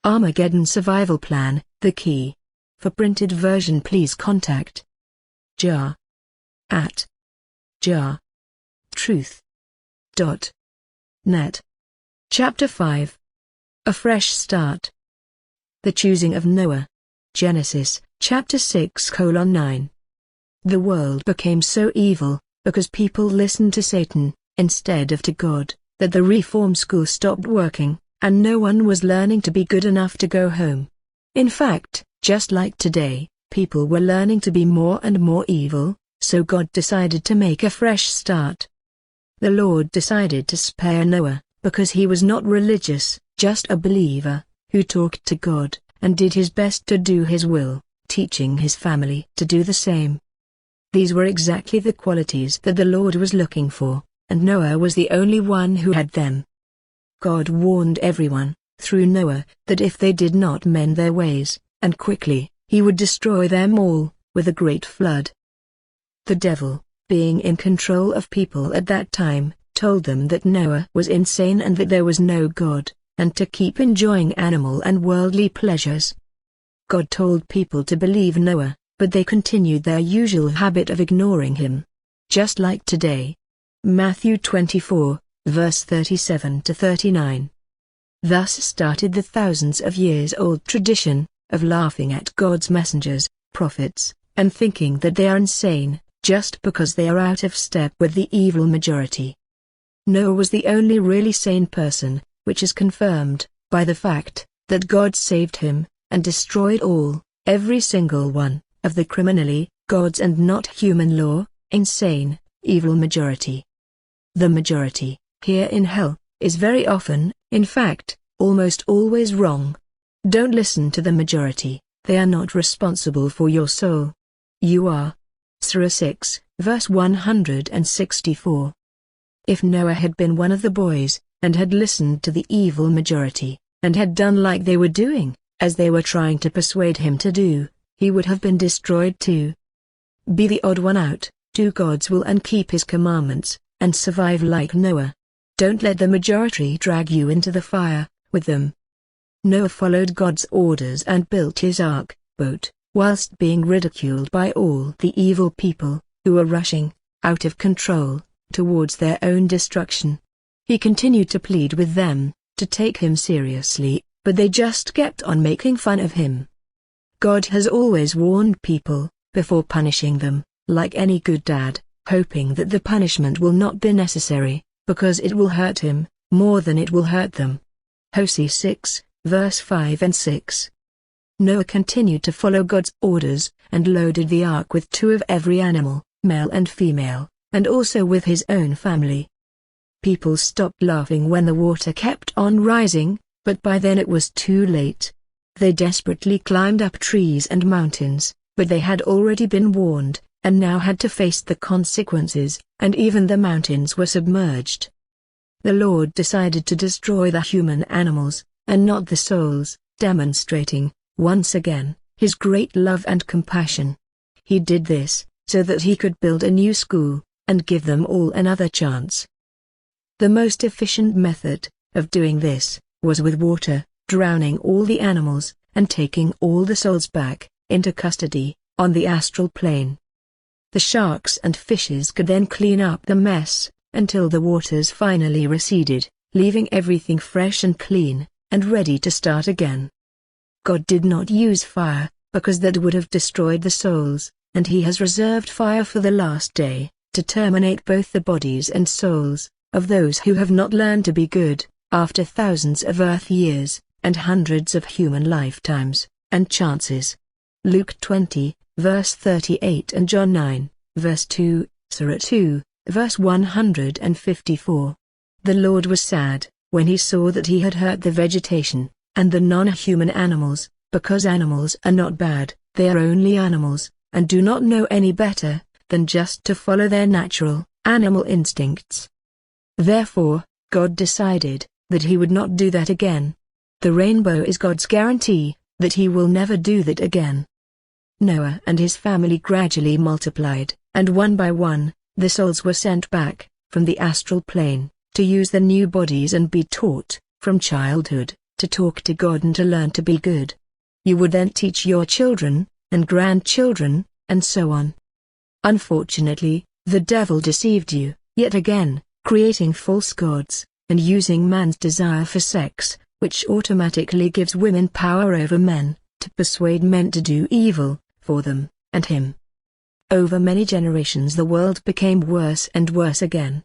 Armageddon Survival Plan, The Key. For printed version please contact jar at jar.truth.net. Chapter 5. A Fresh Start. The Choosing of Noah. Genesis, chapter 6:9. The world became so evil, because people listened to Satan, instead of to God, that the reform school stopped working, and no one was learning to be good enough to go home. In fact, just like today, people were learning to be more and more evil, so God decided to make a fresh start. The Lord decided to spare Noah, because he was not religious, just a believer, who talked to God, and did his best to do his will, teaching his family to do the same. These were exactly the qualities that the Lord was looking for, and Noah was the only one who had them. God warned everyone, through Noah, that if they did not mend their ways, and quickly, he would destroy them all, with a great flood. The devil, being in control of people at that time, told them that Noah was insane and that there was no God, and to keep enjoying animal and worldly pleasures. God told people to believe Noah, but they continued their usual habit of ignoring him. Just like today. Matthew 24, verse 37-39. Thus started the thousands of years old tradition of laughing at God's messengers, prophets, and thinking that they are insane, just because they are out of step with the evil majority. Noah was the only really sane person, which is confirmed by the fact that God saved him, and destroyed every single one, of the criminally, God's and not human law, insane, evil majority. The majority, here in hell, is very often, in fact, almost always wrong. Don't listen to the majority, they are not responsible for your soul. You are. Surah 6, verse 164. If Noah had been one of the boys, and had listened to the evil majority, and had done like they were doing, as they were trying to persuade him to do, he would have been destroyed too. Be the odd one out, do God's will and keep his commandments, and survive like Noah. Don't let the majority drag you into the fire with them. Noah followed God's orders and built his ark, boat, whilst being ridiculed by all the evil people, who were rushing, out of control, towards their own destruction. He continued to plead with them, to take him seriously, but they just kept on making fun of him. God has always warned people, before punishing them, like any good dad, hoping that the punishment will not be necessary, because it will hurt him, more than it will hurt them. Hosea 6, verse 5 and 6. Noah continued to follow God's orders, and loaded the ark with 2 of every animal, male and female, and also with his own family. People stopped laughing when the water kept on rising, but by then it was too late. They desperately climbed up trees and mountains, but they had already been warned, and now had to face the consequences, and even the mountains were submerged. The Lord decided to destroy the human animals, and not the souls, demonstrating, once again, his great love and compassion. He did this, so that he could build a new school, and give them all another chance. The most efficient method of doing this was with water, drowning all the animals, and taking all the souls back into custody on the astral plane. The sharks and fishes could then clean up the mess until the waters finally receded, leaving everything fresh and clean, and ready to start again. God did not use fire, because that would have destroyed the souls, and he has reserved fire for the last day, to terminate both the bodies and souls of those who have not learned to be good, after thousands of earth years, and hundreds of human lifetimes, and chances. Luke 20, verse 38 and John 9, verse 2, Surah 2, verse 154. The Lord was sad, when he saw that he had hurt the vegetation, and the non-human animals, because animals are not bad, they are only animals, and do not know any better, than just to follow their natural, animal instincts. Therefore, God decided that he would not do that again. The rainbow is God's guarantee that he will never do that again. Noah and his family gradually multiplied, and one by one, the souls were sent back, from the astral plane, to use the new bodies and be taught, from childhood, to talk to God and to learn to be good. You would then teach your children, and grandchildren, and so on. Unfortunately, the devil deceived you, yet again, creating false gods, and using man's desire for sex, which automatically gives women power over men, to persuade men to do evil, for them, and him. Over many generations the world became worse and worse again.